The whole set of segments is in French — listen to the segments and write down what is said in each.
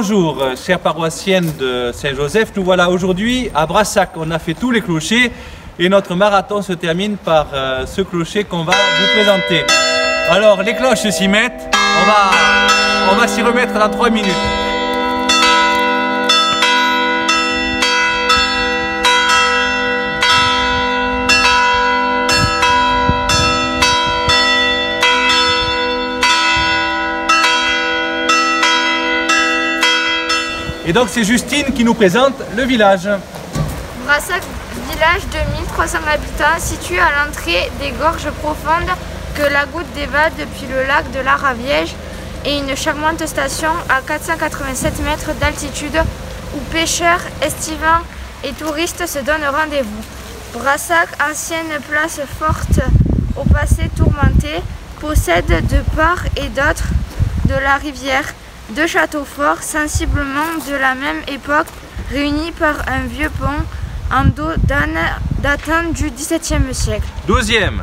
Bonjour, chères paroissiennes de Saint-Joseph. Nous voilà aujourd'hui à Brassac. On a fait tous les clochers et notre marathon se termine par ce clocher qu'on va vous présenter. Alors, les cloches s'y mettent. On va s'y remettre dans 3 minutes. Et donc c'est Justine qui nous présente le village. Brassac, village de 1300 habitants, situé à l'entrée des gorges profondes que la goutte dévale depuis le lac de la Raviège et une charmante station à 487 mètres d'altitude où pêcheurs, estivants et touristes se donnent rendez-vous. Brassac, ancienne place forte au passé tourmenté, possède de part et d'autre de la rivière 2 châteaux forts sensiblement de la même époque réunis par un vieux pont en dos d'âne datant du XVIIe siècle. 12e.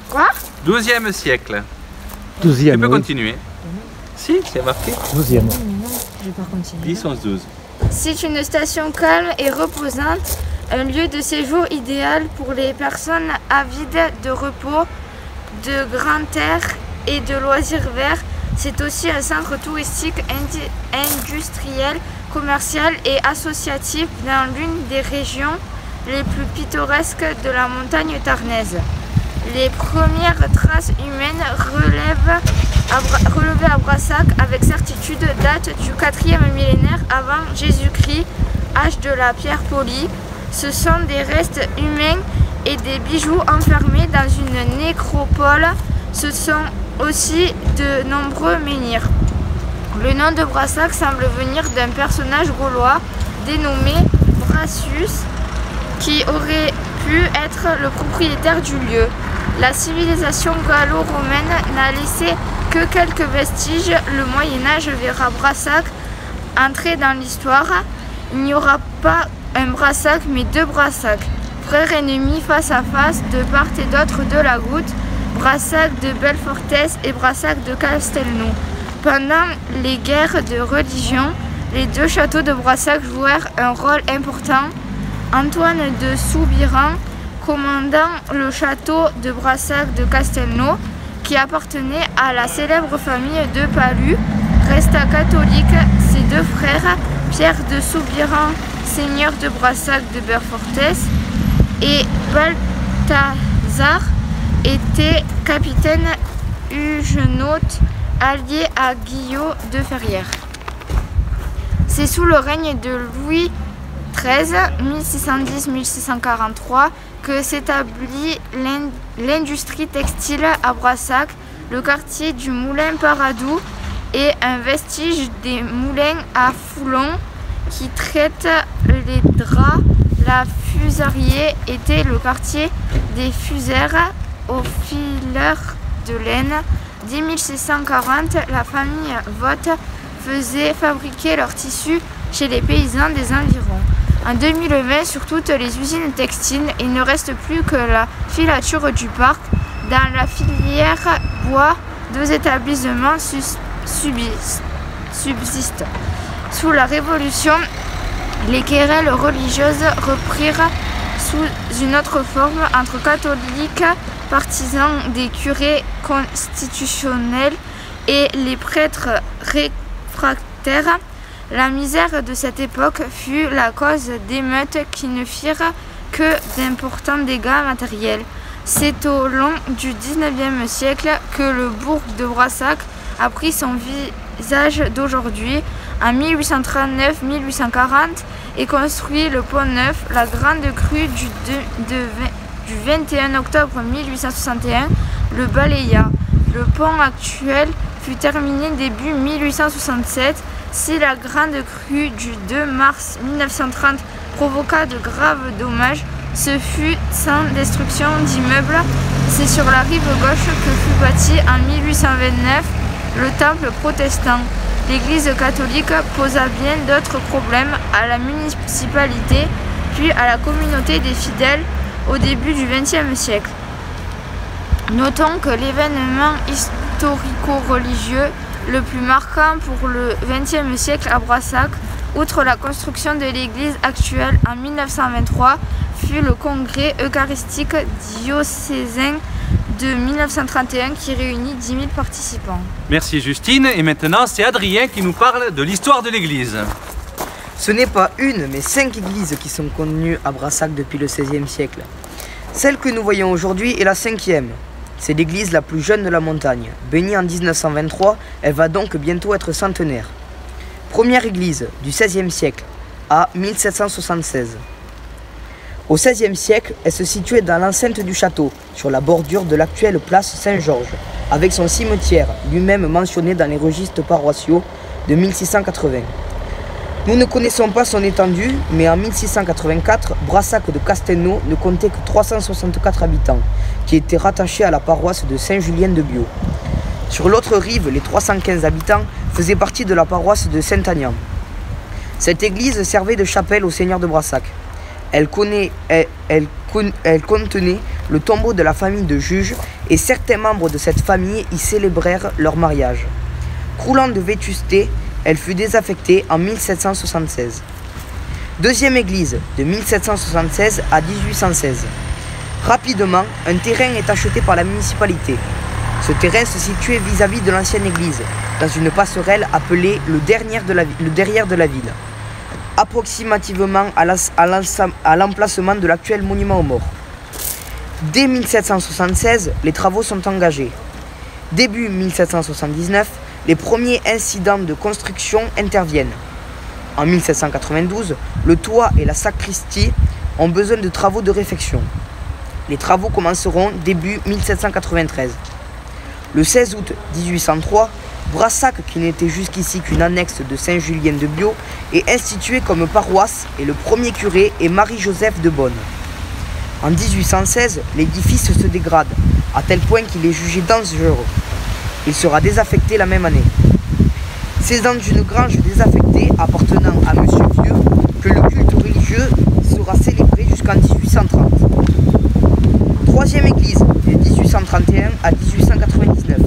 Quoi? 12e siècle. 12e. Tu peux oui. continuer. Si, c'est marqué. 12e. Non, je vais pas continuer. 10, 11, 12. C'est une station calme et reposante, un lieu de séjour idéal pour les personnes avides de repos, de grand air et de loisirs verts. C'est aussi un centre touristique, industriel, commercial et associatif dans l'une des régions les plus pittoresques de la montagne tarnaise. Les premières traces humaines relevées à Brassac avec certitude datent du 4e millénaire avant Jésus-Christ, âge de la pierre polie. Ce sont des restes humains et des bijoux enfermés dans une nécropole. Ce sont aussi de nombreux menhirs. Le nom de Brassac semble venir d'un personnage gaulois dénommé Brassus qui aurait pu être le propriétaire du lieu. La civilisation gallo-romaine n'a laissé que quelques vestiges. Le Moyen-Âge verra Brassac entrer dans l'histoire. Il n'y aura pas un Brassac mais 2 Brassacs, frères ennemis face à face de part et d'autre de la goutte. Brassac de Belfortès et Brassac de Castelnau. Pendant les guerres de religion, les 2 châteaux de Brassac jouèrent un rôle important. Antoine de Soubiran, commandant le château de Brassac de Castelnau, qui appartenait à la célèbre famille de Palu, resta catholique. Ses 2 frères, Pierre de Soubiran, seigneur de Brassac de Belfortès, et Balthazar, était capitaine huguenote allié à Guillaume de Ferrières. C'est sous le règne de Louis XIII, 1610-1643, que s'établit l'industrie textile à Brassac. Le quartier du Moulin Paradou est un vestige des moulins à Foulon qui traitent les draps. La Fusarié était le quartier des fuseurs aux fileurs de laine. Dès 1640, la famille Vogt faisait fabriquer leurs tissus chez les paysans des environs. En 2020, sur toutes les usines textiles, il ne reste plus que la filature du parc. Dans la filière bois, 2 établissements subsistent. Sous la Révolution, les querelles religieuses reprirent sous une autre forme entre catholiques, partisans des curés constitutionnels et les prêtres réfractaires. La misère de cette époque fut la cause d'émeutes qui ne firent que d'importants dégâts matériels. C'est au long du XIXe siècle que le bourg de Brassac a pris son visage d'aujourd'hui. En 1839-1840 est construit le pont Neuf, la grande crue du 21 octobre 1861 le balaya. Le pont actuel fut terminé début 1867. Si la grande crue du 2 mars 1930 provoqua de graves dommages, ce fut sans destruction d'immeubles. C'est sur la rive gauche que fut bâti en 1829 le temple protestant. L'Église catholique posa bien d'autres problèmes à la municipalité, puis à la communauté des fidèles au début du XXe siècle. Notons que l'événement historico-religieux le plus marquant pour le XXe siècle à Brassac, outre la construction de l'église actuelle en 1923, fut le congrès eucharistique diocésain de 1931 qui réunit 10 000 participants. Merci Justine, et maintenant c'est Adrien qui nous parle de l'histoire de l'église. Ce n'est pas une, mais 5 églises qui sont connues à Brassac depuis le XVIe siècle. Celle que nous voyons aujourd'hui est la 5e. C'est l'église la plus jeune de la montagne. Bénie en 1923, elle va donc bientôt être centenaire. Première église du XVIe siècle, à 1776. Au XVIe siècle, elle se situait dans l'enceinte du château, sur la bordure de l'actuelle place Saint-Georges, avec son cimetière, lui-même mentionné dans les registres paroissiaux de 1680. Nous ne connaissons pas son étendue, mais en 1684, Brassac de Castelnau ne comptait que 364 habitants, qui étaient rattachés à la paroisse de Saint-Julien-de-Biot. Sur l'autre rive, les 315 habitants faisaient partie de la paroisse de Saint-Agnan. Cette église servait de chapelle au seigneur de Brassac. Elle contenait le tombeau de la famille de Juge, et certains membres de cette famille y célébrèrent leur mariage. Croulant de vétusté, elle fut désaffectée en 1776. Deuxième église, de 1776 à 1816. Rapidement, un terrain est acheté par la municipalité. Ce terrain se situait vis-à-vis de l'ancienne église, dans une passerelle appelée le derrière de la ville, approximativement à l'emplacement de l'actuel monument aux morts. Dès 1776, les travaux sont engagés. Début 1779, les premiers incidents de construction interviennent. En 1792, le toit et la sacristie ont besoin de travaux de réfection. Les travaux commenceront début 1793. Le 16 août 1803, Brassac, qui n'était jusqu'ici qu'une annexe de Saint-Julien-de-Biot, est institué comme paroisse et le premier curé est Marie-Joseph de Bonne. En 1816, l'édifice se dégrade, à tel point qu'il est jugé dangereux. Il sera désaffecté la même année. C'est dans une grange désaffectée appartenant à M. Vieux que le culte religieux sera célébré jusqu'en 1830. Troisième église, de 1831 à 1899.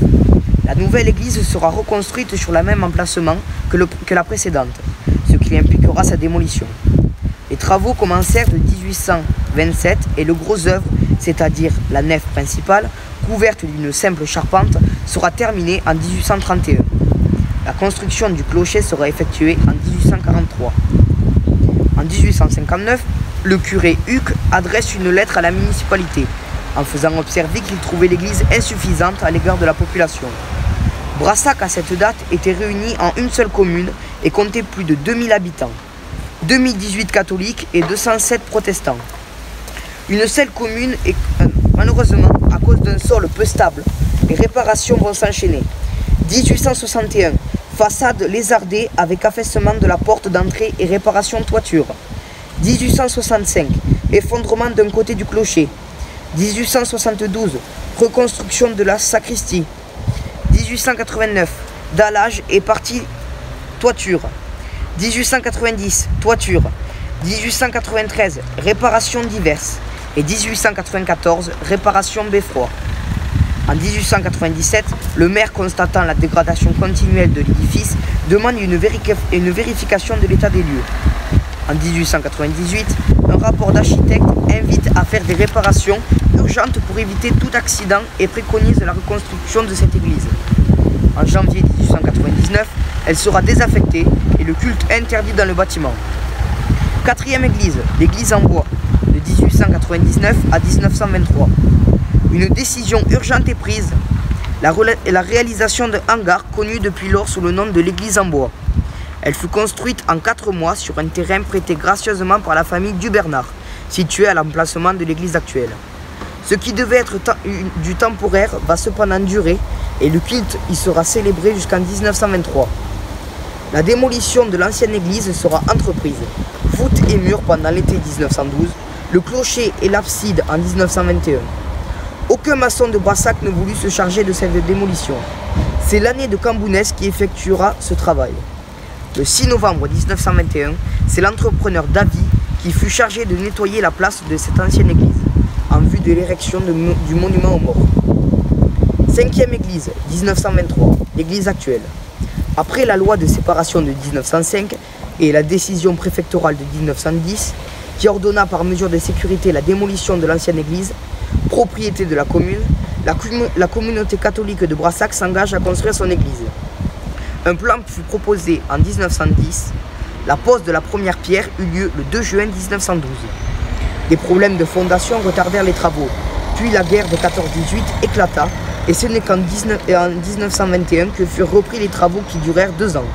La nouvelle église sera reconstruite sur le même emplacement que la précédente, ce qui impliquera sa démolition. Les travaux commencèrent de 1827 et le gros œuvre, c'est-à-dire la nef principale, couverte d'une simple charpente, sera terminée en 1831. La construction du clocher sera effectuée en 1843. En 1859, le curé Huc adresse une lettre à la municipalité, en faisant observer qu'il trouvait l'église insuffisante à l'égard de la population. Brassac, à cette date, était réuni en une seule commune et comptait plus de 2000 habitants, 2018 catholiques et 207 protestants. Une seule commune et malheureusement, à cause d'un sol peu stable, les réparations vont s'enchaîner. 1861, façade lézardée avec affaissement de la porte d'entrée et réparation toiture. 1865, effondrement d'un côté du clocher. 1872, reconstruction de la sacristie. 1889, dallage et partie toiture. 1890, toiture. 1893, réparations diverses. Et 1894, réparation beffroi. En 1897, le maire, constatant la dégradation continuelle de l'édifice, demande une vérification de l'état des lieux. En 1898, un rapport d'architecte invite à faire des réparations urgentes pour éviter tout accident et préconise la reconstruction de cette église. En janvier 1899, elle sera désaffectée et le culte interdit dans le bâtiment. Quatrième église, l'église en bois, de 1899 à 1923. Une décision urgente est prise, la réalisation d'un hangar connu depuis lors sous le nom de l'église en bois. Elle fut construite en 4 mois sur un terrain prêté gracieusement par la famille Dubernard, situé à l'emplacement de l'église actuelle. Ce qui devait être du temporaire va cependant durer et le culte y sera célébré jusqu'en 1923. La démolition de l'ancienne église sera entreprise. Voûte et murs pendant l'été 1912, le clocher et l'abside en 1921. Aucun maçon de Brassac ne voulut se charger de cette démolition. C'est l'année de Cambounès qui effectuera ce travail. Le 6 novembre 1921, c'est l'entrepreneur Davy qui fut chargé de nettoyer la place de cette ancienne église, en vue de l'érection du monument aux morts. Cinquième église, 1923, l'église actuelle. Après la loi de séparation de 1905 et la décision préfectorale de 1910, qui ordonna par mesure de sécurité la démolition de l'ancienne église, propriété de la commune, la communauté catholique de Brassac s'engage à construire son église. Un plan fut proposé en 1910. La pose de la première pierre eut lieu le 2 juin 1912. Des problèmes de fondation retardèrent les travaux, puis la guerre de 14-18 éclata, et ce n'est qu'en 1921 que furent repris les travaux qui durèrent 2 ans.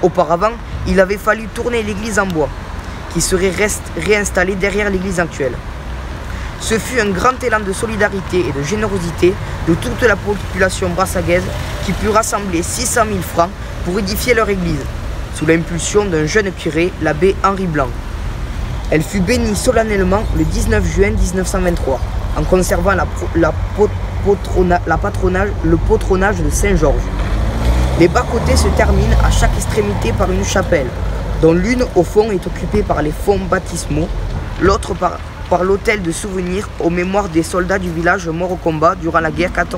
Auparavant, il avait fallu tourner l'église en bois, qui serait réinstallée derrière l'église actuelle. Ce fut un grand élan de solidarité et de générosité de toute la population brassagaise qui put rassembler 600 000 francs pour édifier leur église, sous l'impulsion d'un jeune curé, l'abbé Henri Blanc. Elle fut bénie solennellement le 19 juin 1923, en conservant le patronage de Saint-Georges. Les bas-côtés se terminent à chaque extrémité par une chapelle, dont l'une au fond est occupée par les fonts baptismaux, l'autre par l'autel de souvenirs aux mémoires des soldats du village morts au combat durant la guerre 14-18.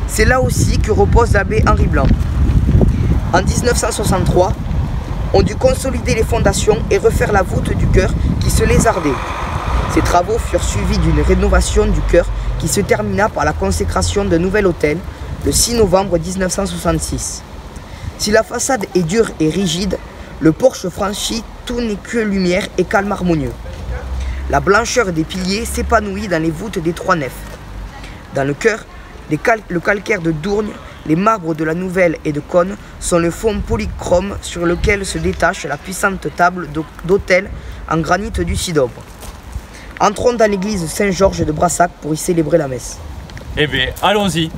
C'est là aussi que repose l'abbé Henri Blanc. En 1963, on dut consolider les fondations et refaire la voûte du chœur qui se lézardait. Ces travaux furent suivis d'une rénovation du chœur qui se termina par la consécration d'un nouvel autel le 6 novembre 1966. Si la façade est dure et rigide, le porche franchi, tout n'est que lumière et calme harmonieux. La blancheur des piliers s'épanouit dans les voûtes des 3 nefs. Dans le chœur, le calcaire de Dourgne, les marbres de la Nouvelle et de Cône sont le fond polychrome sur lequel se détache la puissante table d'autel en granit du Sidobre. Entrons dans l'église Saint-Georges de Brassac pour y célébrer la messe. Eh bien, allons-y.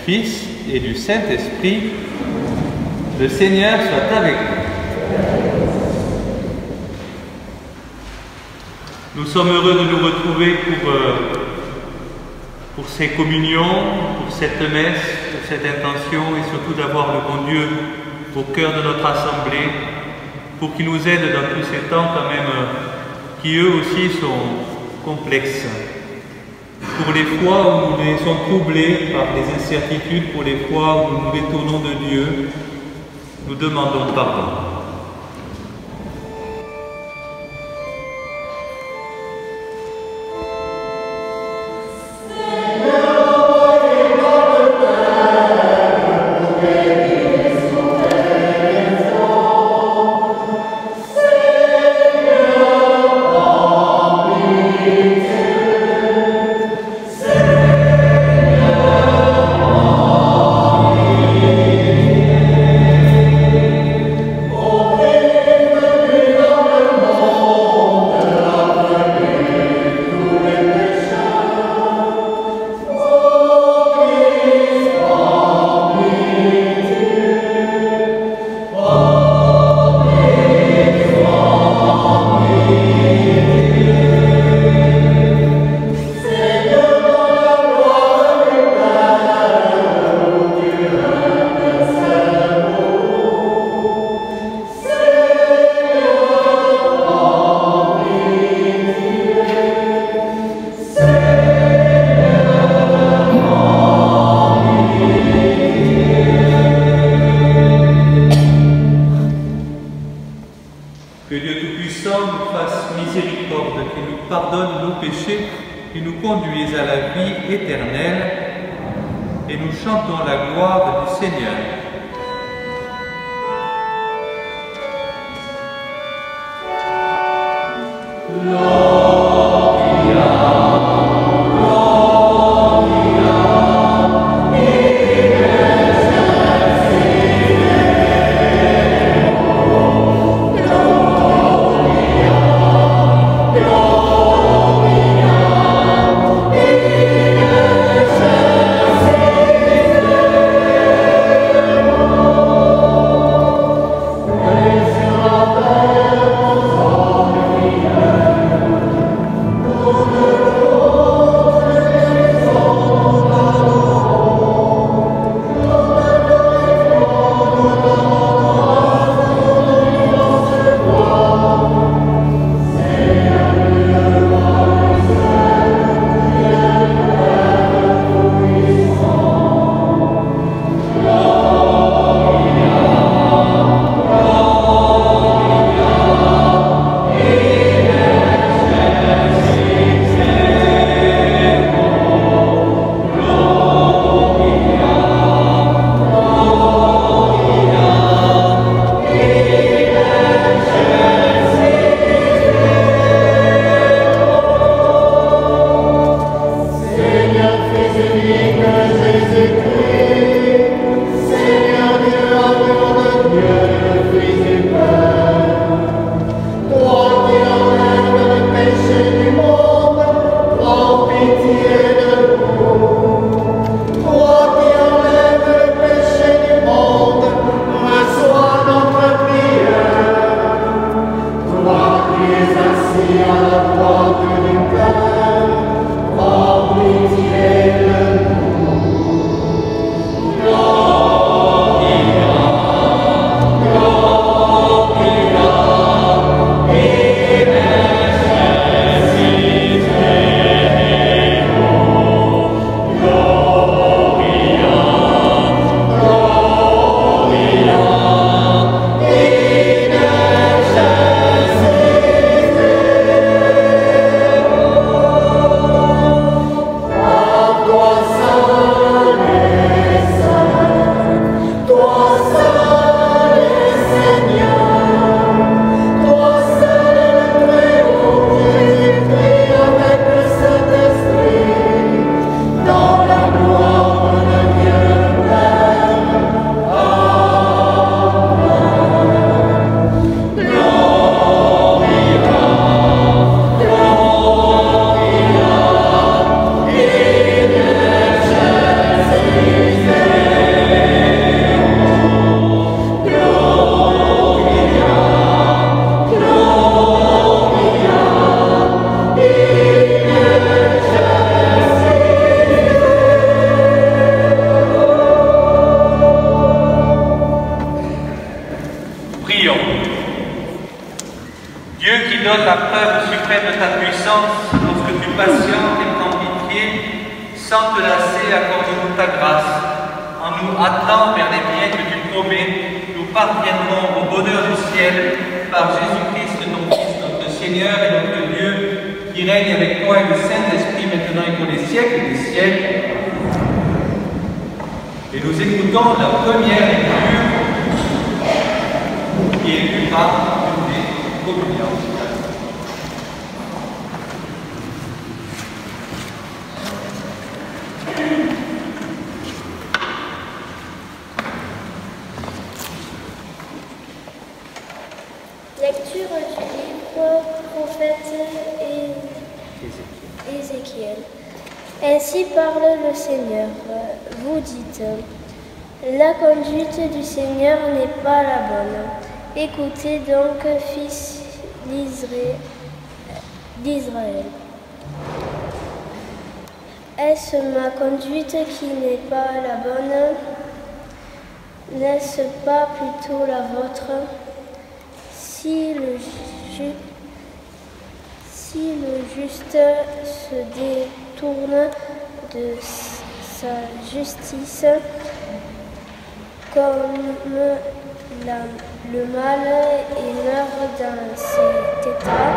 Fils et du Saint-Esprit, le Seigneur soit avec vous. Nous sommes heureux de nous retrouver pour ces communions, pour cette messe, pour cette intention et surtout d'avoir le bon Dieu au cœur de notre assemblée pour qu'il nous aide dans tous ces temps quand même qui eux aussi sont complexes. Pour les fois où nous les sommes troublés par les incertitudes, pour les fois où nous nous détournons de Dieu, nous demandons pardon. Que Dieu Tout-Puissant nous fasse miséricorde, qu'il nous pardonne nos péchés, qu'il nous conduise à la vie éternelle, et nous chantons la gloire du Seigneur. suprême de ta puissance, lorsque tu patientes et prends pitié, sans te lasser, accorde-nous ta grâce. En nous attelant vers les biens que tu promets, nous parviendrons au bonheur du ciel par Jésus-Christ, ton Fils, notre Seigneur et notre Dieu, qui règne avec toi et le Saint-Esprit maintenant et pour les siècles des siècles. Et nous écoutons la première lecture qui est lue par une communions. Lecture du livre prophète Ézéchiel. Ainsi parle le Seigneur. Vous dites, la conduite du Seigneur n'est pas la bonne. Écoutez donc, fils d'Israël. Est-ce ma conduite qui n'est pas la bonne? N'est-ce pas plutôt la vôtre? Si le juste se détourne de sa justice, comme le mal et meurt dans cet état,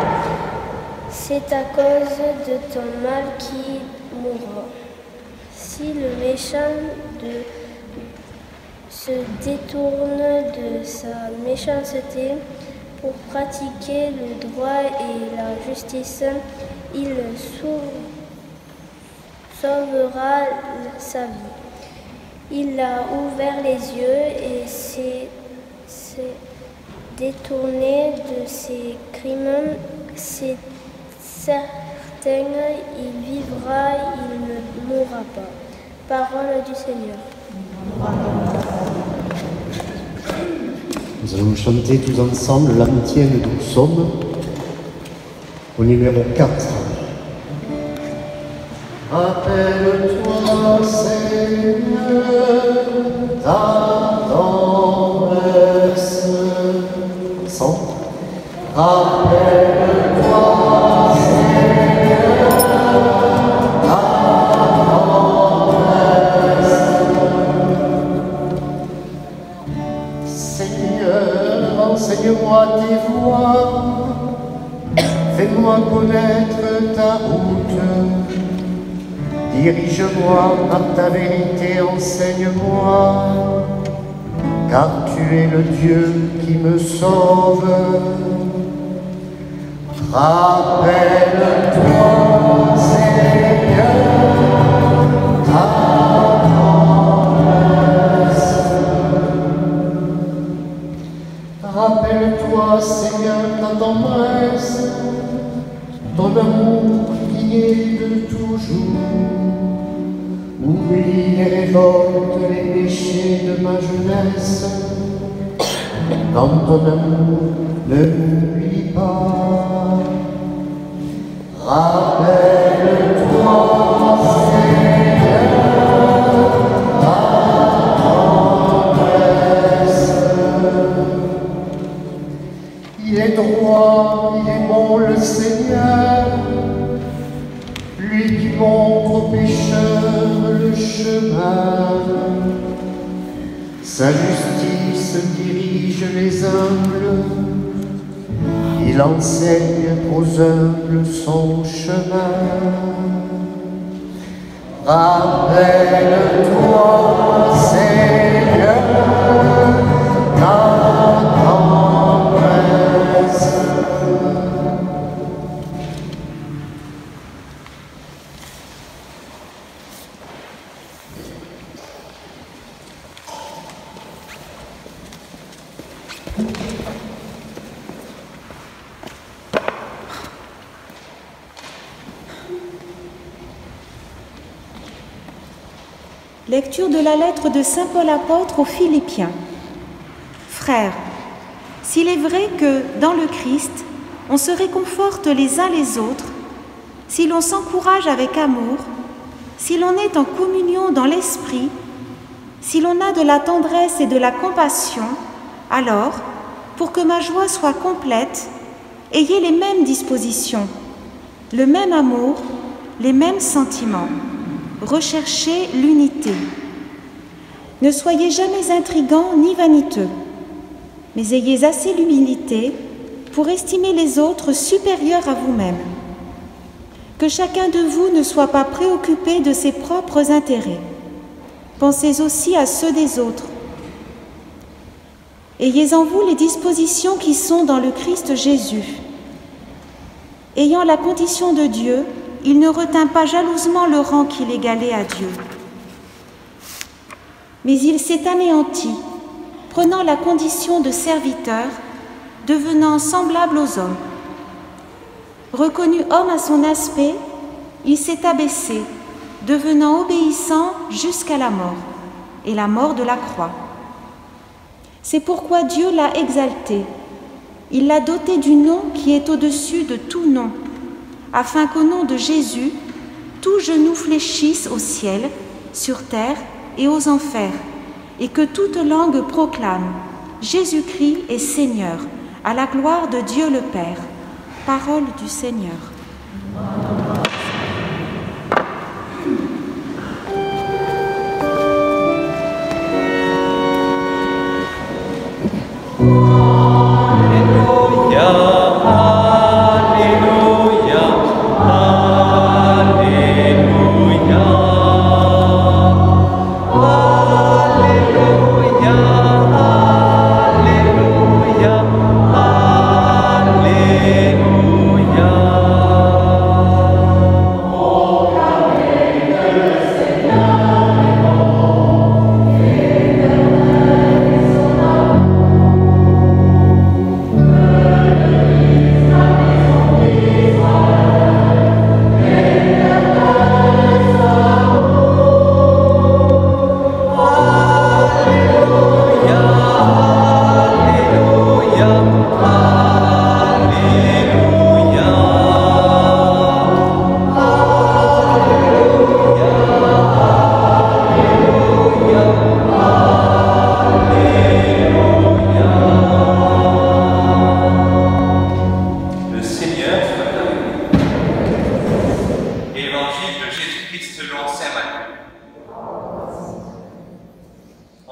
c'est à cause de ton mal qu'il mourra. Si le méchant se détourne de sa méchanceté pour pratiquer le droit et la justice, il sauvera sa vie. Il a ouvert les yeux et s'est détourné de ses crimes. C'est certain, il vivra, il ne mourra pas. Parole du Seigneur. Nous allons chanter tous ensemble l'antienne du psaume au numéro 4. Rappelle-toi, Seigneur, ta tendresse. Ensemble. Rappelle-toi, Seigneur, ta tendresse. Seigneur, enseigne-moi tes voies, fais-moi connaître ta route. Dirige-moi par ta vérité, enseigne-moi, car tu es le Dieu qui me sauve. Rappelle-toi, Seigneur, ta tendresse. Rappelle-toi, Seigneur, ta tendresse, ton amour qui est de toujours. Oublie les révoltes, les péchés de ma jeunesse. Dans ton amour, ne m'oublie pas. Rappelle-toi, Seigneur, ta tendresse. Il est droit, il est bon le Seigneur, lui qui montre aux pécheurs le chemin. Sa justice dirige les humbles, il enseigne aux humbles son chemin. Rappelle-toi, Seigneur, ta tendresse. Lecture de la lettre de saint Paul apôtre aux Philippiens. Frères, s'il est vrai que, dans le Christ, on se réconforte les uns les autres, si l'on s'encourage avec amour, si l'on est en communion dans l'esprit, si l'on a de la tendresse et de la compassion, alors, pour que ma joie soit complète, ayez les mêmes dispositions, le même amour, les mêmes sentiments. Recherchez l'unité. Ne soyez jamais intrigants ni vaniteux, mais ayez assez d'humilité pour estimer les autres supérieurs à vous-même. Que chacun de vous ne soit pas préoccupé de ses propres intérêts. Pensez aussi à ceux des autres. Ayez en vous les dispositions qui sont dans le Christ Jésus. Ayant la condition de Dieu, il ne retint pas jalousement le rang qu'il égalait à Dieu. Mais il s'est anéanti, prenant la condition de serviteur, devenant semblable aux hommes. Reconnu homme à son aspect, il s'est abaissé, devenant obéissant jusqu'à la mort, et la mort de la croix. C'est pourquoi Dieu l'a exalté. Il l'a doté du nom qui est au-dessus de tout nom, afin qu'au nom de Jésus, tout genou fléchisse au ciel, sur terre et aux enfers, et que toute langue proclame « Jésus-Christ est Seigneur », à la gloire de Dieu le Père. Parole du Seigneur.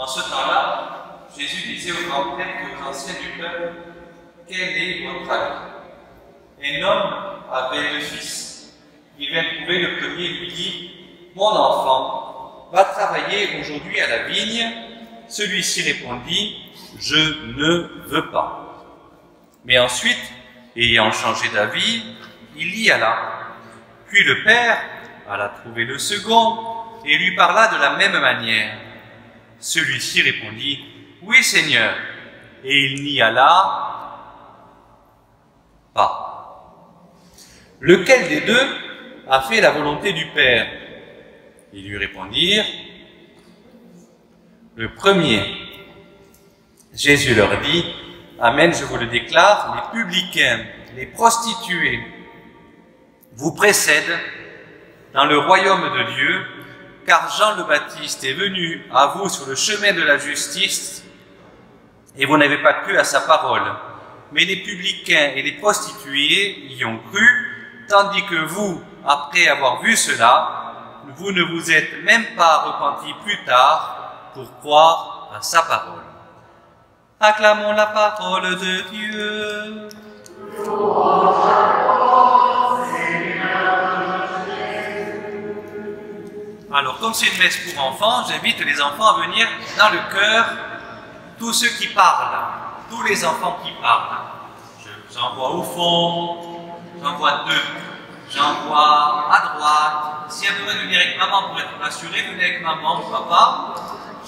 En ce temps-là, Jésus disait aux grands prêtres et aux anciens du peuple, « Quel est votre avis ?» Un homme avait 2 fils. Il vint trouver le premier et lui dit, « Mon enfant, va travailler aujourd'hui à la vigne. » Celui-ci répondit, « Je ne veux pas. » Mais ensuite, ayant changé d'avis, il y alla. Puis le père alla trouver le second et lui parla de la même manière. Celui-ci répondit, « Oui, Seigneur. » Et il n'y alla pas. Lequel des deux a fait la volonté du Père? Ils lui répondirent, « Le premier. » Jésus leur dit, « Amen, je vous le déclare, les publicains, les prostituées, vous précèdent dans le royaume de Dieu, car Jean le Baptiste est venu à vous sur le chemin de la justice, et vous n'avez pas cru à sa parole. Mais les publicains et les prostituées y ont cru, tandis que vous, après avoir vu cela, vous ne vous êtes même pas repentis plus tard pour croire à sa parole. » Acclamons la parole de Dieu. Alors, comme c'est une messe pour enfants, j'invite les enfants à venir dans le chœur, tous ceux qui parlent, tous les enfants qui parlent. J'en vois au fond, j'en vois 2, j'en vois à droite. S'il y a besoin de venir avec maman pour être rassuré, venez avec maman ou papa.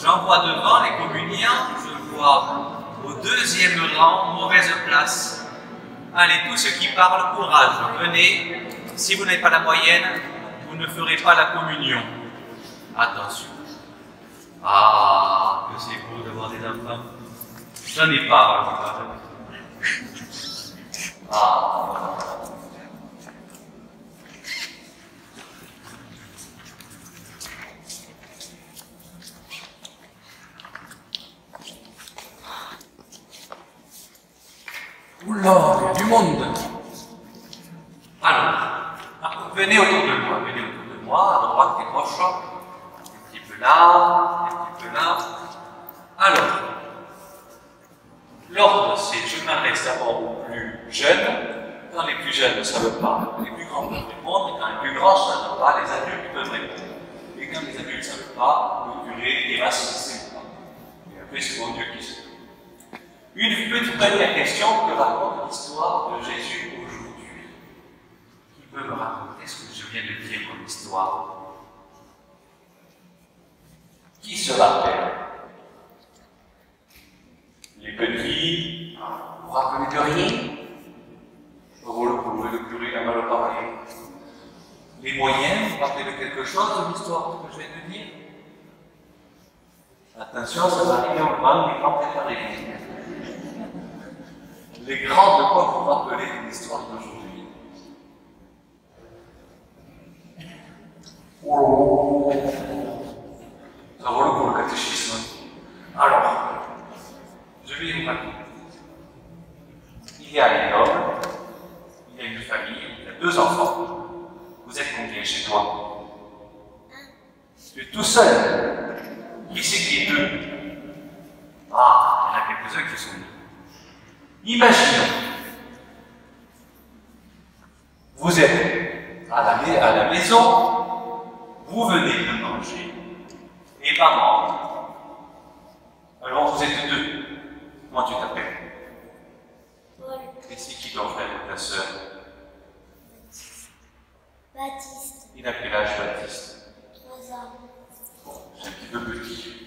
J'en vois devant les communiants, je vois au 2e rang, mauvaise place. Allez, tous ceux qui parlent, courage, venez. Si vous n'avez pas la moyenne, vous ne ferez pas la communion. Attention. Ah, que c'est beau d'avoir des enfants. J'en ai pas. Ah. Oula, il y a du monde. Alors, venez autour de moi, à droite des proches, un petit peu là, un petit peu là. Alors, l'ordre, c'est je m'adresse d'abord aux plus jeunes. Quand les plus jeunes ne savent pas, les plus grands peuvent répondre, et quand les plus grands ne savent pas, les adultes peuvent répondre. Et quand les adultes ne savent pas, le curé dira si c'est pas. Et après, c'est bon Dieu qui sait. Une petite première question que raconte l'histoire de Jésus aujourd'hui. Qui peut me raconter ce que je viens de dire comme histoire? Qui se rappelle? Les petits, vous vous rappelez de rien? Le curé a mal parlé. Les moyens, vous vous rappelez de quelque chose de l'histoire que je viens de dire? Attention, ça va arriver au moment, les grands préparés. Les grands, de quoi vous rappelez de l'histoire d'aujourd'hui? Oh, ça vaut le coup le catéchisme. Alors, je vais vous raconter. Il y a un homme, il y a une famille, il y a 2 enfants. Vous êtes combien chez toi? Tu es tout seul. Qui c'est qui est 2? Ah, il y en a quelques-uns qui sont 2. Imaginons, vous êtes à la maison, vous venez de manger, et maman, alors vous êtes 2. Comment tu t'appelles? Et c'est qui ton frère ou ta sœur? Baptiste. Il a quel âge, Baptiste? 3 ans. Bon, c'est un petit peu petit.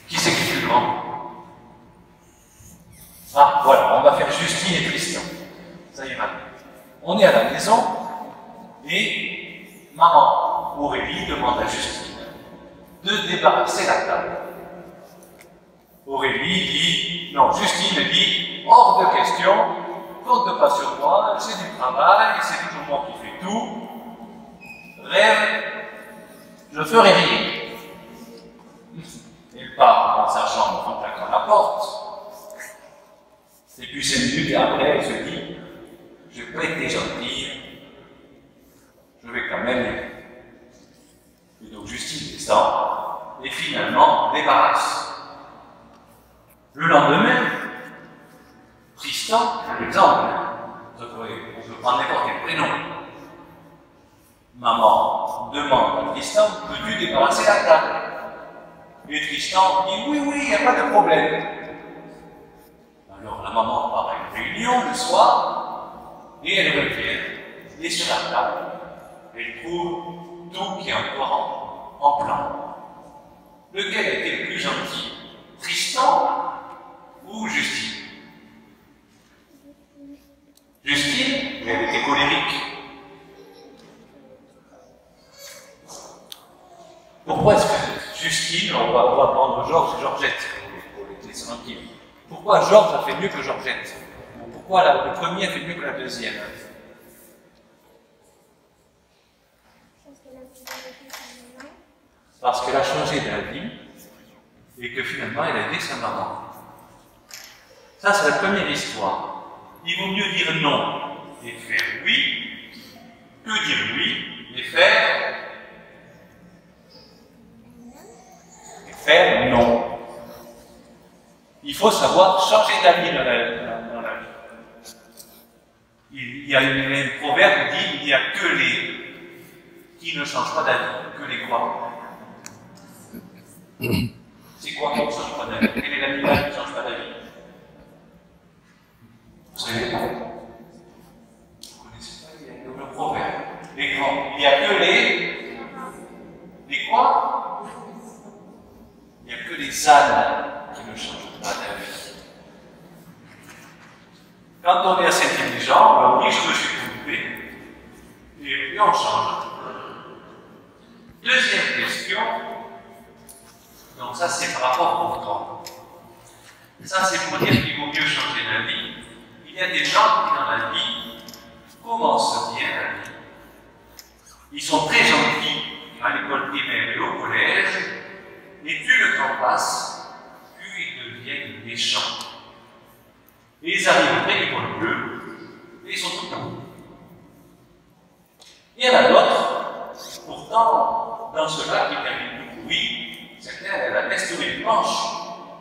Qui c'est qui est plus grand? Ah, voilà, on va faire Justine et Christian. Ça ira. On est à la maison et maman Aurélie demande à Justine de débarrasser la table. Aurélie dit, non, Justine dit, hors de question, compte pas sur moi, c'est du travail, c'est toujours moi qui fais tout. Rêve, je ferai rien. Elle part dans sa chambre en claquant la porte. Et puis 5 minutes après, elle se dit, je n'ai pas été gentille, je vais quand même. Et donc Justine descend et finalement débarrasse. Le lendemain, Tristan, par exemple, on peut prendre n'importe quel prénom. Maman demande à Tristan, peux-tu débarrasser la table? Et Tristan dit, oui, oui, il n'y a pas de problème. Alors la maman part à une réunion le soir, et elle revient, et sur la table, elle trouve tout qui est encore en plan. Lequel était le plus gentil? Tristan ou Justine? Justine, elle était colérique. Pourquoi est-ce que Justine, on va prendre Georges et Georgette, pour les laisser tranquilles. Pourquoi Georges a fait mieux que Georgette? Pourquoi le premier a fait mieux que la deuxième? Parce qu'elle a changé d'avis et que finalement elle a aidé sa maman. Ça, c'est la première histoire. Il vaut mieux dire non et faire oui que dire oui et faire non. Il faut savoir changer d'avis dans la vie. Il y a un proverbe qui dit il n'y a que les qui ne changent pas d'avis, que les quoi. C'est quoi qui ne change pas d'avis? Quel est l'animal qui ne change pas d'avis? Vous savez pas? Vous ne connaissez pas? Il y a le proverbe. Les grands. Il n'y a que les quoi? Il n'y a que les ânes qui ne changent pas d'avis. Quand on est assez intelligent, on dit je me suis trompé. Et puis on change. Deuxième question. Donc ça c'est par rapport au temps. Ça c'est pour dire qu'il vaut mieux changer d'avis. Il y a des gens qui dans la vie commencent bien la vie. Ils sont très gentils à l'école primaire et au collège, et plus le temps passe, plus ils deviennent méchants. Et ils arrivent après l'école bleue, et ils sont tout le temps. Et restaurer les manches,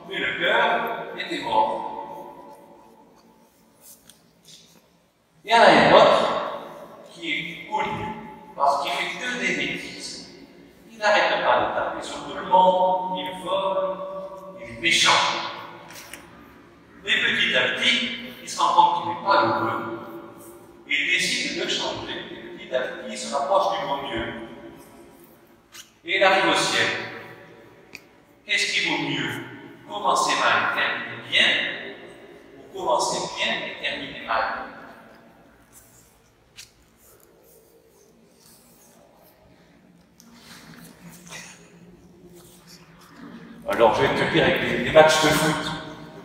mais le cœur était mort. Il y en a un autre qui est connu parce qu'il fait que des bêtises. Il n'arrête pas de taper sur tout le monde, il vole, il est méchant. Mais petit à petit, il se rend compte qu'il n'est pas heureux. Il décide de changer. Et petit à petit, il se rapproche du bon Dieu. Et il arrive au ciel. Qu'est-ce qui vaut mieux? Commencer mal et terminer bien, ou commencer bien et terminer mal? Alors je vais te dire avec les matchs de foot.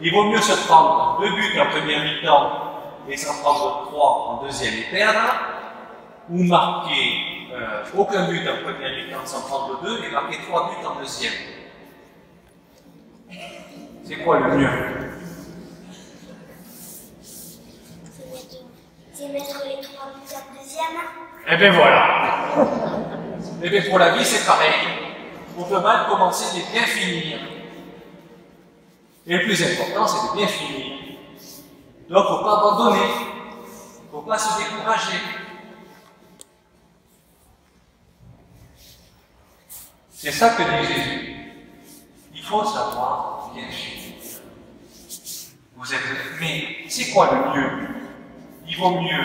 Il vaut mieux se prendre 2 buts en première mi-temps et s'en prendre 3 en deuxième et perdre, ou marquer aucun but en première mi-temps, s'en prendre 2 et marquer 3 buts en deuxième. C'est quoi le mieux? C'est mettre les 3 buts en deuxième. Eh bien voilà. Eh bien pour la vie c'est pareil. On peut mal commencer et bien finir. Et le plus important, c'est de bien finir. Donc, il ne faut pas abandonner. Il ne faut pas se décourager. C'est ça que dit Jésus. Il faut savoir bien finir. Vous êtes... Mais c'est quoi le mieux? Il vaut mieux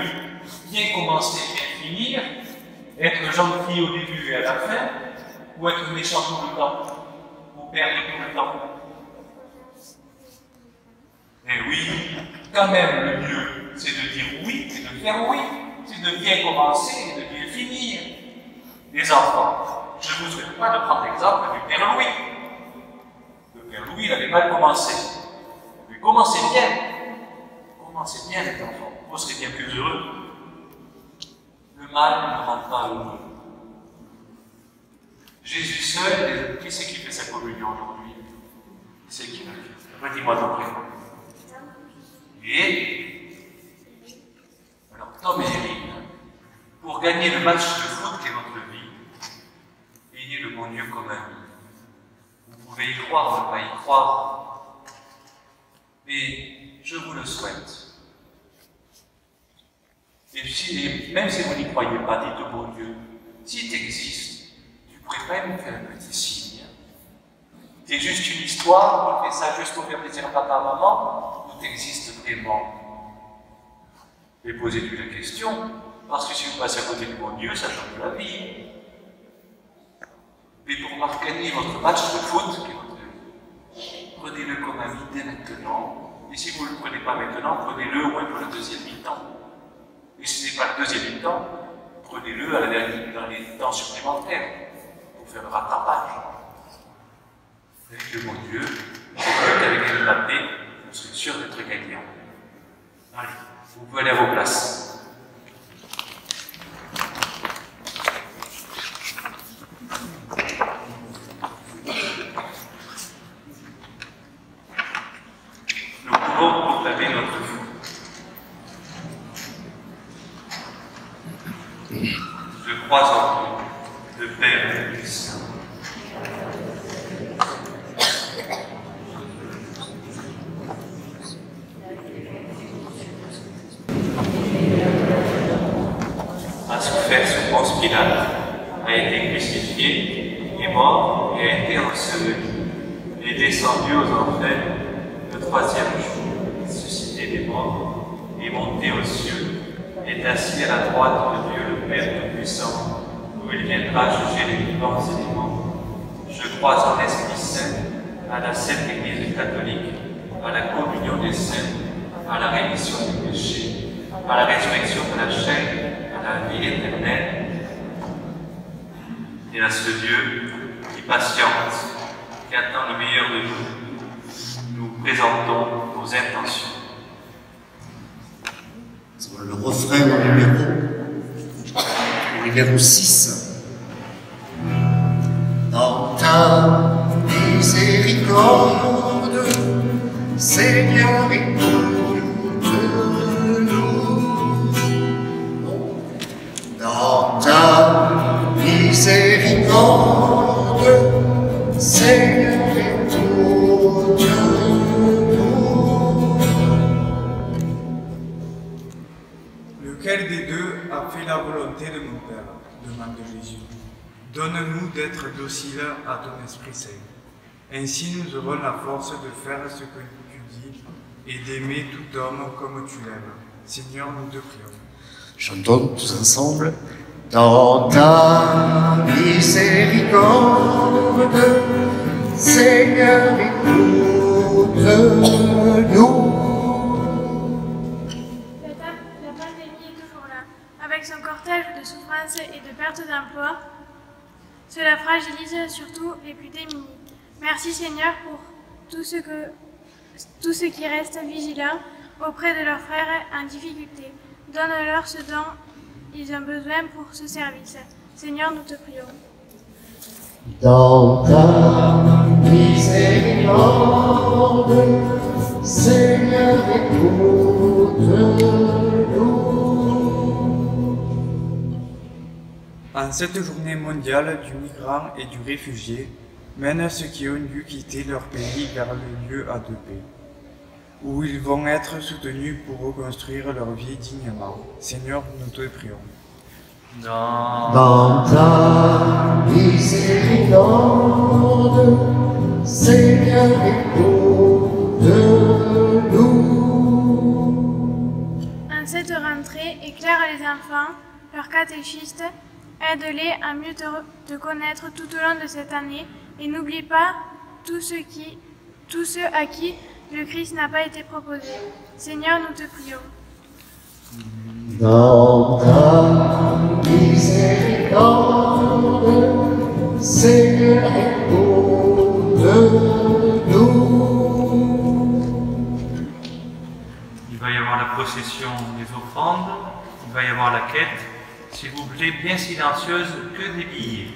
bien commencer et bien finir, être gentil au début et à la fin, ou être méchant tout le temps, ou perdre tout le temps. Et oui, quand même, le mieux, c'est de dire oui, c'est de faire oui, c'est de bien commencer et de bien finir. Les enfants, je ne vous souhaite pas de prendre l'exemple du Père Louis. Le Père Louis, il avait mal commencé. Mais commencez bien. Commencez bien, les enfants. Vous serez bien plus heureux. Le mal ne rend pas heureux. Jésus seul, qui c'est qui fait sa communion aujourd'hui? Qui c'est qui l'a fait? Redis-moi ton prénom. Et alors, Tom et Erin, pour gagner le match de foot qui est votre vie, ayez le bon Dieu comme ami. Vous pouvez y croire, ne pas y croire, mais je vous le souhaite. Et même si vous n'y croyez pas, dites au bon Dieu, si tu existes, tu pourrais pas me faire un petit signe. C'est juste une histoire, on fait ça juste pour faire plaisir à papa, maman, ou t'existes vraiment? Et posez-lui la question, parce que si vous passez à côté de mon Dieu, ça change la vie. Mais pour gagner votre match de foot, qui est votre vie, prenez-le comme ami dès maintenant. Et si vous ne le prenez pas maintenant, prenez-le au moins pour le deuxième mi-temps. Et si ce n'est pas le deuxième mi-temps, prenez-le dans les temps supplémentaires pour faire le rattrapage. Avec le bon Dieu, avec Mbappé, vous serez sûr d'être gagnant. Allez, vous pouvez aller à vos places. Nous pouvons proclamer notre foi. Je crois en Dieu, le Père et le Saint. A souffert sous Ponce Pilate, a été crucifié, est mort et a été enseveli, est descendu aux enfers le 3e jour, ressuscité des morts, est monté aux cieux, est assis à la droite de Dieu le Père Tout-Puissant, où il viendra juger les vivants et les morts. Je crois en l'Esprit Saint, à la Sainte Église catholique, à la communion des saints, à la rémission des péchés, à la résurrection de la chair, à la vie éternelle. Et à ce Dieu qui patiente, qui attend le meilleur de nous, nous présentons nos intentions. C'est le refrain numéro 6. Dans ta miséricorde, Seigneur, écoute-nous. Dans ta miséricorde, Seigneur, écoute-nous. volonté de mon Père, demande Jésus. Donne-nous d'être dociles à ton Esprit Saint. Ainsi nous aurons la force de faire ce que tu dis et d'aimer tout homme comme tu l'aimes. Seigneur, nous te prions. Chantons tous ensemble. Dans ta miséricorde, Seigneur, écoute-nous. La pandémie est toujours là, avec son cortège de souffrances et de pertes d'emploi. Cela fragilise surtout les plus démunis. Merci Seigneur pour tous ceux qui restent vigilants auprès de leurs frères en difficulté. Donne-leur ce dont ils ont besoin pour ce service. Seigneur, nous te prions. Dans ta miséricorde, Seigneur, écoute-nous. En cette journée mondiale du migrant et du réfugié, mène ceux qui ont dû quitter leur pays vers le lieu de paix, où ils vont être soutenus pour reconstruire leur vie dignement. Seigneur, nous te prions. Dans ta miséricorde, Seigneur, écoute-nous. En cette rentrée, éclaire les enfants, leurs catéchistes, aide-les à mieux te connaître tout au long de cette année et n'oublie pas tous ceux à qui le Christ n'a pas été proposé. Seigneur, nous te prions. Dans ta miséricorde, Seigneur, écoute-nous. Il va y avoir la procession des offrandes, il va y avoir la quête, s'il vous plaît, bien silencieuse, que des billets.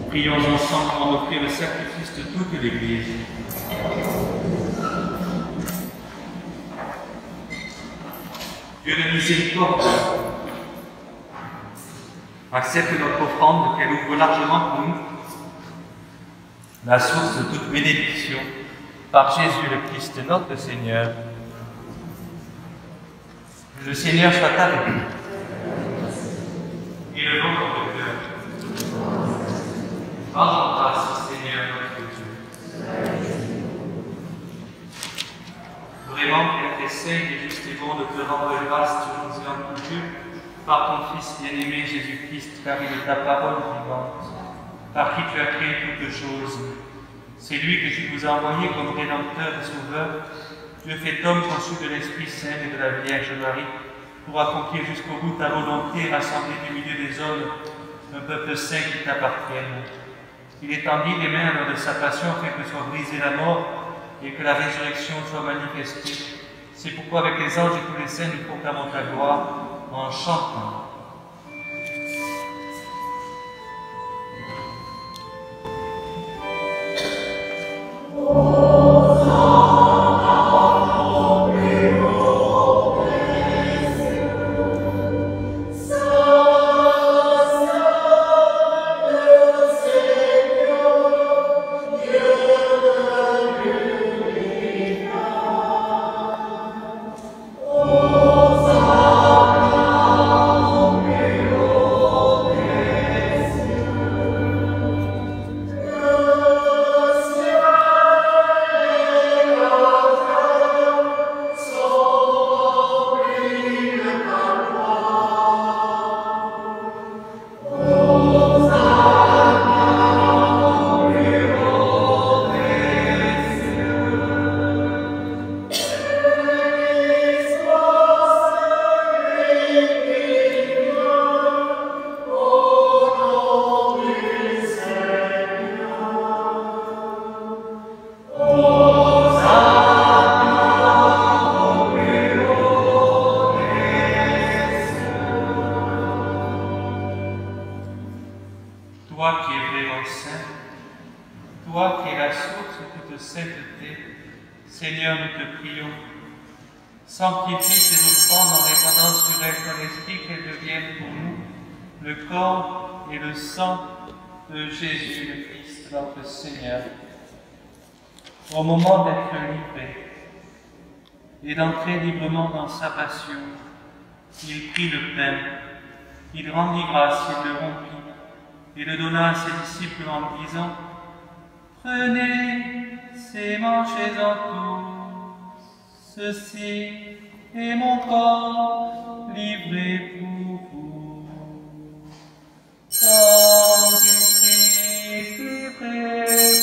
Prions ensemble pour offrir le sacrifice de toute l'Église. Dieu de miséricorde, accepte notre offrande, qu'elle ouvre largement pour nous, la source de toute bénédiction, par Jésus le Christ notre Seigneur. Le Seigneur soit avec vous. Élevons notre cœur. Rendons grâce au Seigneur notre Dieu. Vraiment, Père saint et juste et bon de te rendre grâce toujours et en tout lieu, par ton Fils bien-aimé Jésus-Christ, car il est ta parole vivante, par qui tu as créé toutes choses. C'est lui que tu nous as envoyé comme Rédempteur et Sauveur, Dieu fait homme conçu de l'Esprit Saint et de la Vierge Marie, pour accomplir jusqu'au bout ta volonté et rassembler du milieu des hommes un peuple saint qui t'appartienne. Il étendit les mains lors de sa passion afin que soit brisée la mort et que la résurrection soit manifestée. C'est pourquoi avec les anges et tous les saints nous proclamons ta gloire en chantant. Toi qui es vraiment saint, toi qui es la source de toute sainteté, Seigneur, nous te prions, sanctifie ces offrandes en répandant sur elles ton esprit, qu'elles deviennent pour nous le corps et le sang de Jésus le Christ, notre Seigneur. Au moment d'être livré et d'entrer librement dans sa passion, il prit le pain, il rendit grâce, il le rompit, et le donna à ses disciples en disant : Prenez et mangez-en tous, ceci est mon corps livré pour vous. Corps du Christ livré pour nous,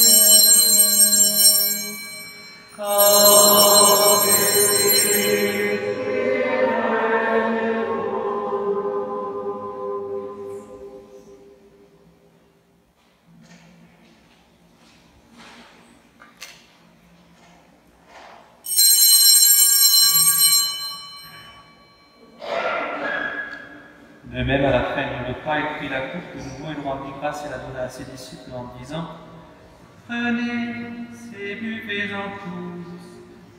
corps du Christ livré pour nous. De même, à la fin du repas, il prit la coupe de nouveau, il rendit grâce et la donna à ses disciples en disant : Prenez et buvez-en tous,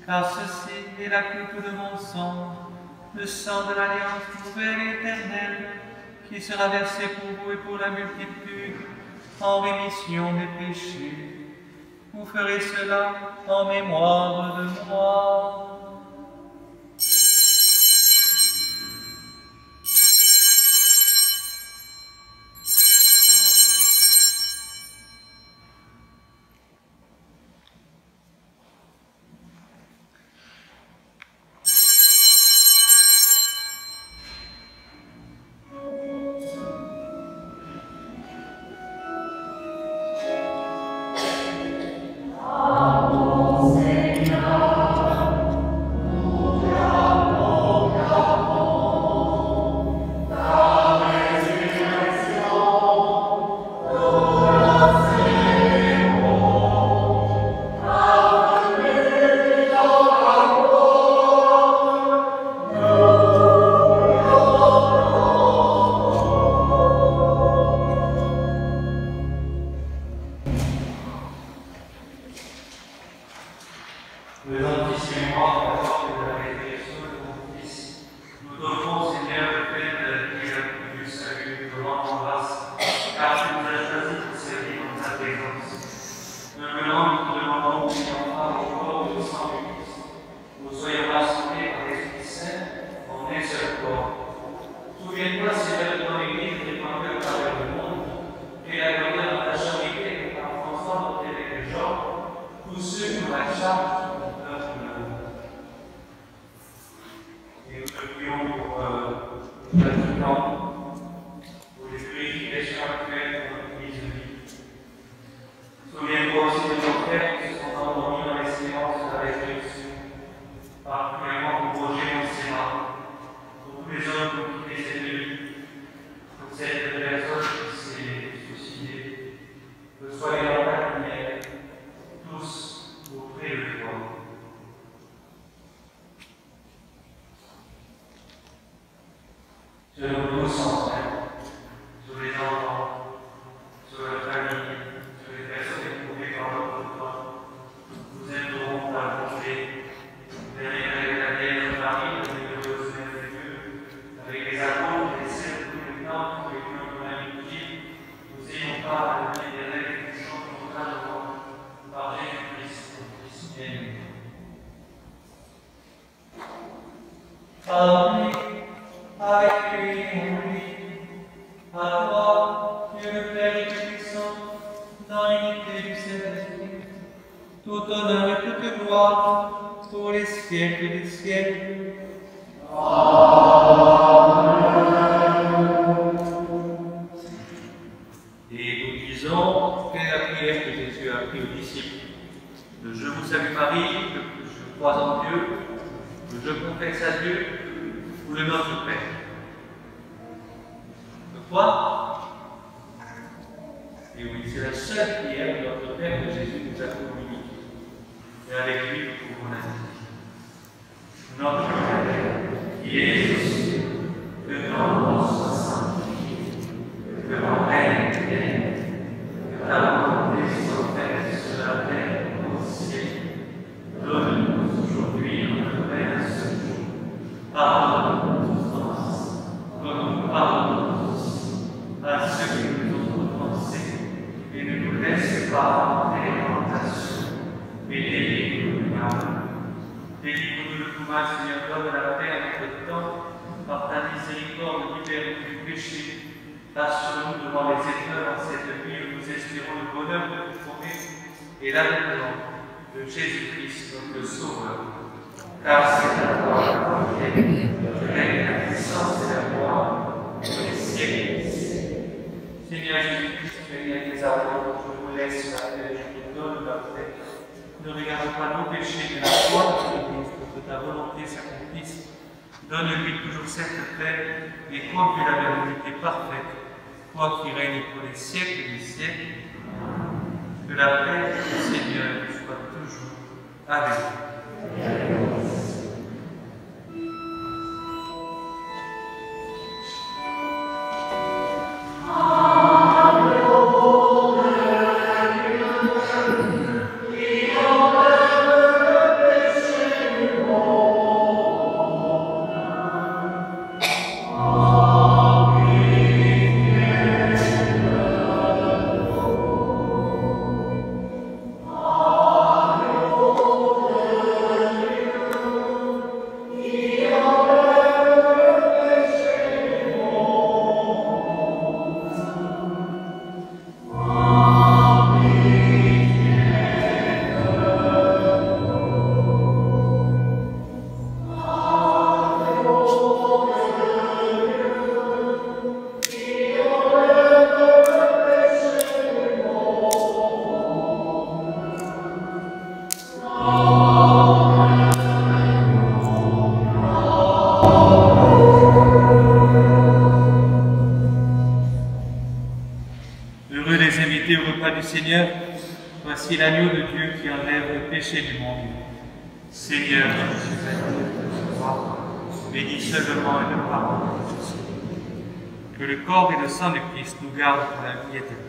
car ceci est la coupe de mon sang, le sang de l'alliance nouvelle et éternelle, qui sera versé pour vous et pour la multitude, en rémission des péchés. Vous ferez cela en mémoire de moi. particulièrement pour Roger Montserrat, pour tous les hommes qui ont quitté cette vie, pour cette personne qui s'est suicidée, que soyez dans ta lumière, tous auprès de toi. Sur nous tous ensemble, sur les enfants, sur la famille, sur les personnes éprouvées par notre temps, nous aimerons ta bonté, avec la Vierge Marie, la bienheureuse Mère de Dieu, avec les apôtres, les saints, tous les temps, tous les lieux de l'amitié, nous ayons part à la vie éternelle qui chante totalement par Jésus-Christ, notre Fils bien-aimé. Amen. Avec lui et en lui, à toi, Dieu le Père et Tout-Puissant, dans l'unité du Saint-Esprit, tout honneur et toute gloire pour les siècles des siècles. Et nous disons, quelle est la prière que Jésus a appris aux disciples? Le Je vous salue Marie, le je crois en Dieu, le je confesse à Dieu, ou le Notre Père. Le quoi? Et oui, c'est la seule prière de notre Père que Jésus nous a communiquée. Et avec lui, nous pouvons la dire. Notre Père, qui es aux cieux, que ton nom soit sanctifié, que ton règne vienne, que ta volonté soit faite sur la terre comme au ciel. Donne-nous aujourd'hui notre pain ce jour. Pardonne-nous nos offenses, comme nous pardonnons aussi à ceux qui nous ont offensés, et ne nous laisse pas entrer en tentation, mais délivre-nous du mal. Délivre-nous de tout mal, Seigneur, donne la paix à notre temps, par ta miséricorde, libère-nous du péché. Rassure-nous devant les épreuves en cette vie où nous espérons le bonheur de nous trouver et l'avènement de Jésus-Christ, notre Sauveur. Car c'est à toi la gloire, le règne, la puissance et la gloire, pour les siècles des siècles. Seigneur Jésus-Christ, tu es avec les apôtres, je vous laisse la paix, je te donne la paix. Ne regarde pas nos péchés, mais la foi de Christ, pour que ta volonté s'accomplisse. Donne-lui toujours cette paix et conduis la vers l'unité parfaite, toi qui règnes pour les siècles des siècles. Que la paix du Seigneur soit toujours avec vous. Seigneur, voici l'agneau de Dieu qui enlève le péché du monde. Seigneur, je suis venu te voir, bénis seulement une parole. Que le corps et le sang de Christ nous gardent pour la vie éternelle.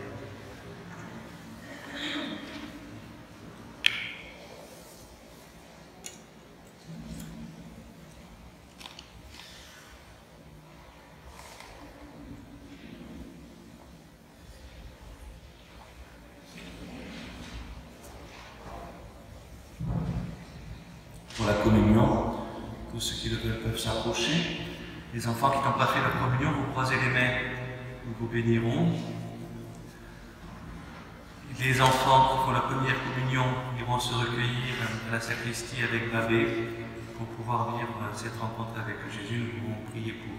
Pour la communion, tous ceux qui le veulent peuvent s'approcher. Les enfants qui n'ont pas fait la communion, vous croisez les mains, nous vous bénirons. Les enfants qui font la première communion iront se recueillir à la sacristie avec Babé pour pouvoir vivre cette rencontre avec Jésus. Nous pouvons prier pour eux.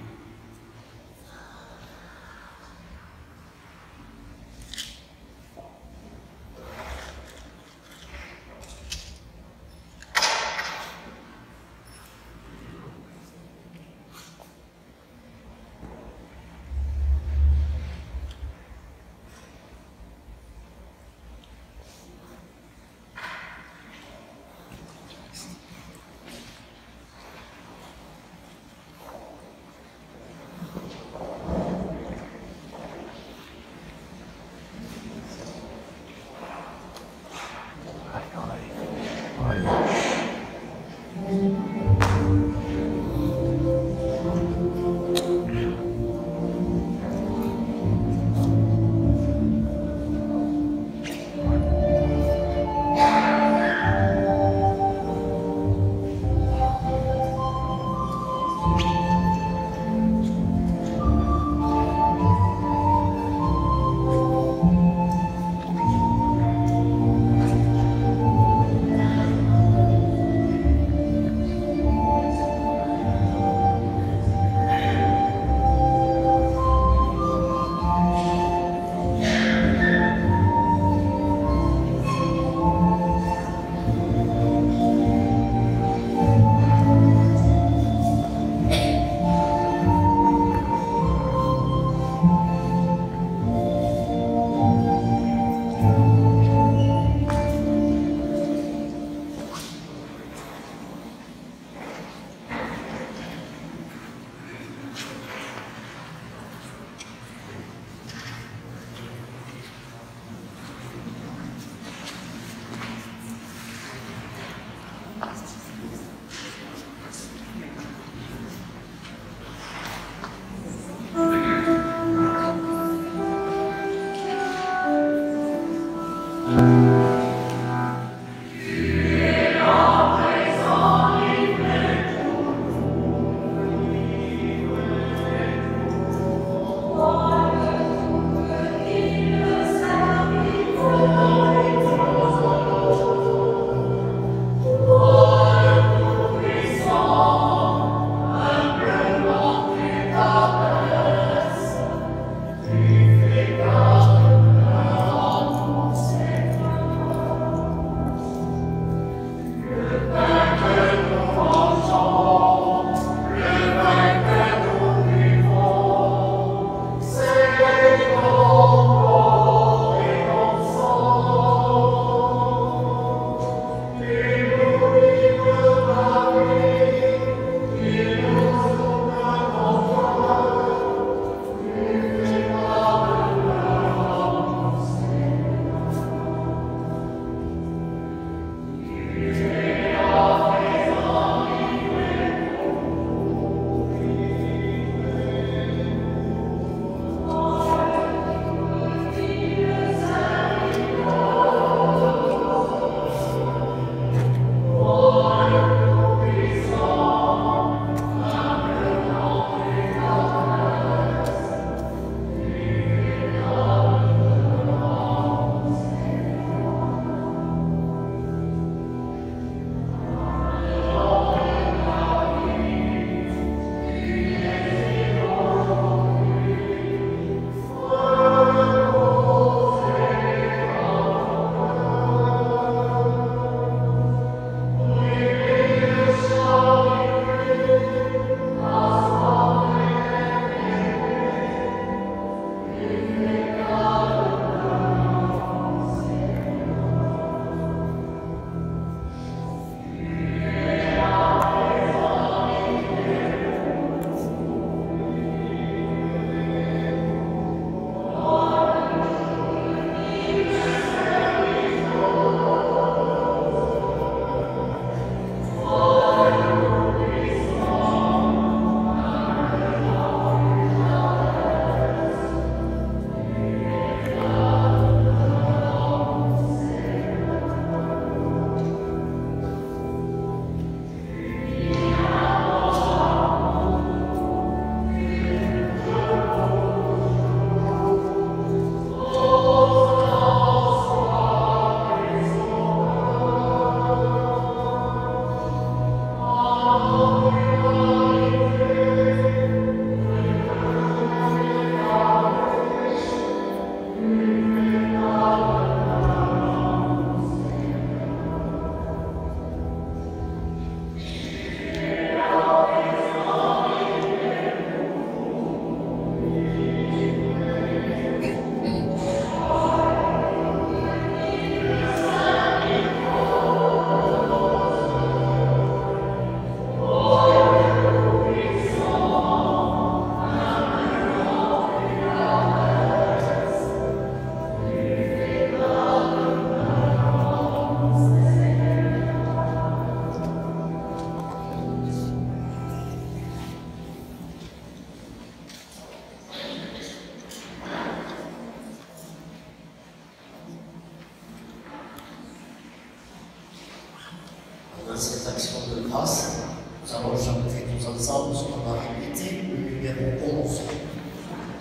Nous allons chanter tous ensemble ce qu'on va répéter, le numéro 11,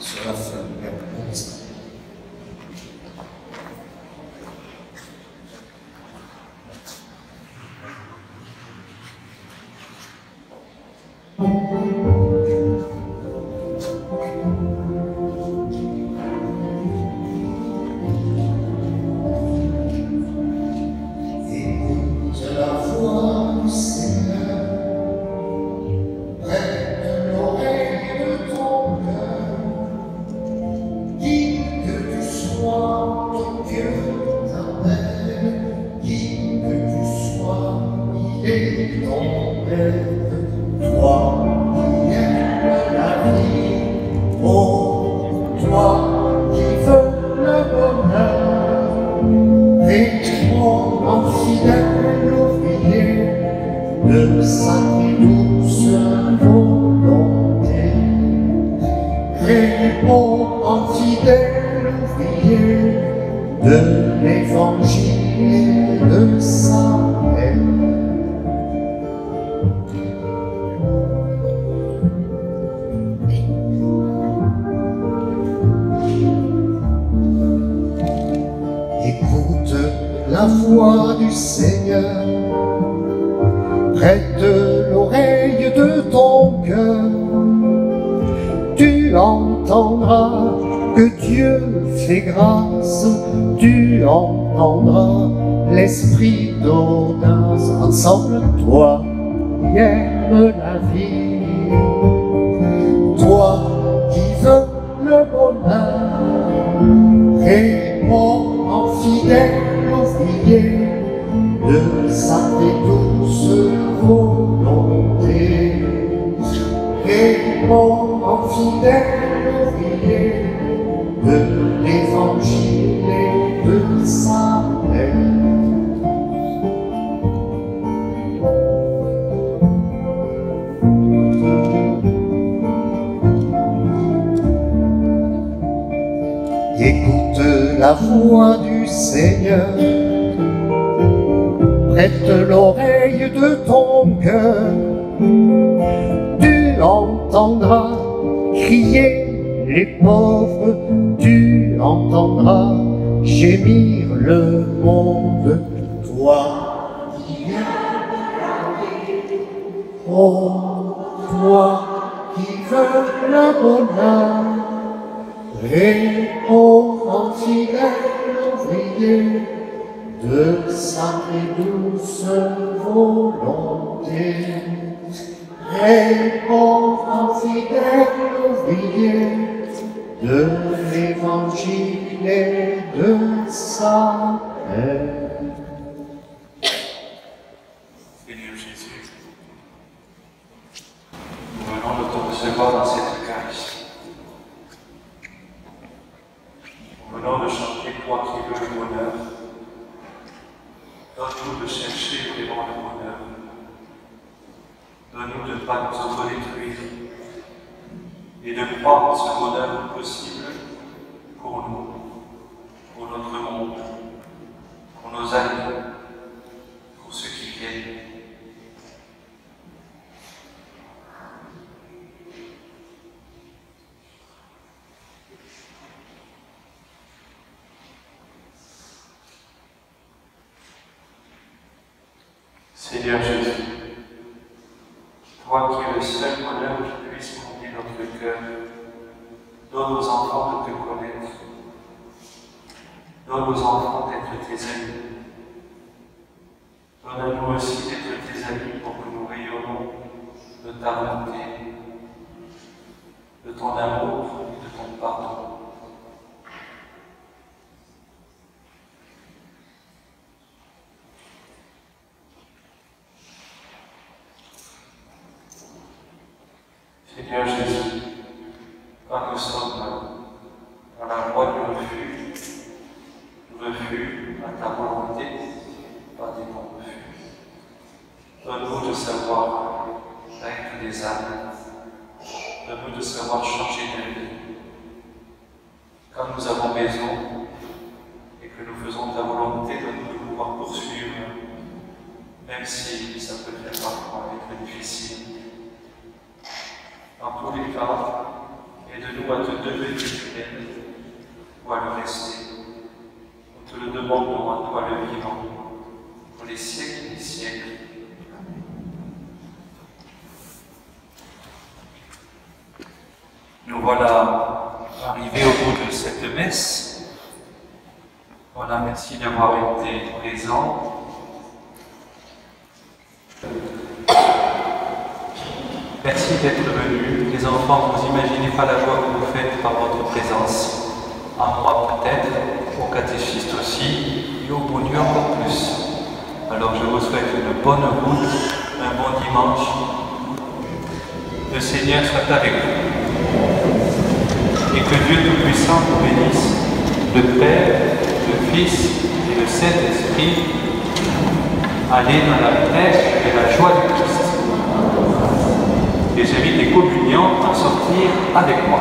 sur la fin, le numéro 11. La voix du Seigneur, prête l'oreille de ton cœur, tu entendras que Dieu fait grâce, tu entendras l'esprit d'audace. Ensemble, toi qui aimes la vie, toi qui veux le bonheur, réponds en fidèle ouvrier de sa très douce volonté. Réponds en fidèle ouvrier de l'évangile et de sa paix. Écoute la voix du Seigneur, prête l'oreille de ton cœur, tu entendras crier les pauvres, tu entendras gémir le monde. Toi qui aimes la vie, oh, toi qui veux le bonheur, réponds en fidèle ouvrier de sa très douce volonté. Réponds en fidèle ouvrier de l'évangile et de sa paix. Seigneur Jésus, nous venons de te recevoir dans cette Eucharistie. Nous venons de chanter toi qui veux le bonheur. Donne-nous de chercher vraiment le bonheur. Donne-nous de ne pas nous autodétruire et de croire en ce bonheur possible pour nous, pour notre monde, pour nos amis, pour ceux qui viennent. Seigneur Jésus, toi qui es le seul bonheur qui puisse combler notre cœur, donne aux enfants de te connaître, donne aux enfants d'être tes amis. Donne à nous aussi d'être tes amis pour que nous rayonnons de ta bonté, de ton amour et de ton pardon. Seigneur Jésus, quand nous sommes dans la voie du refuge à ta volonté, pas des bons refuges. Donne-nous de savoir être des âmes, donne-nous de savoir changer de vie. Quand nous avons raison et que nous faisons ta volonté, donne-nous de pouvoir poursuivre, même si ça peut faire parfois être difficile. En tous les cas, aide-nous à te devenir fidèle ou à le rester. Nous te le demandons à toi le vivant, pour les siècles des siècles. Nous voilà arrivés au bout de cette messe. Voilà, merci d'avoir été présents. Merci d'être venus. Les enfants, vous n'imaginez pas la joie que vous faites par votre présence. À moi peut-être, au catéchiste aussi, et au bon Dieu encore plus. Alors je vous souhaite une bonne route, un bon dimanche. Le Seigneur soit avec vous. Et que Dieu Tout-Puissant vous bénisse, le Père, le Fils et le Saint-Esprit. Allez dans la paix et la joie du Christ. Et j'invite les communiants à sortir avec moi.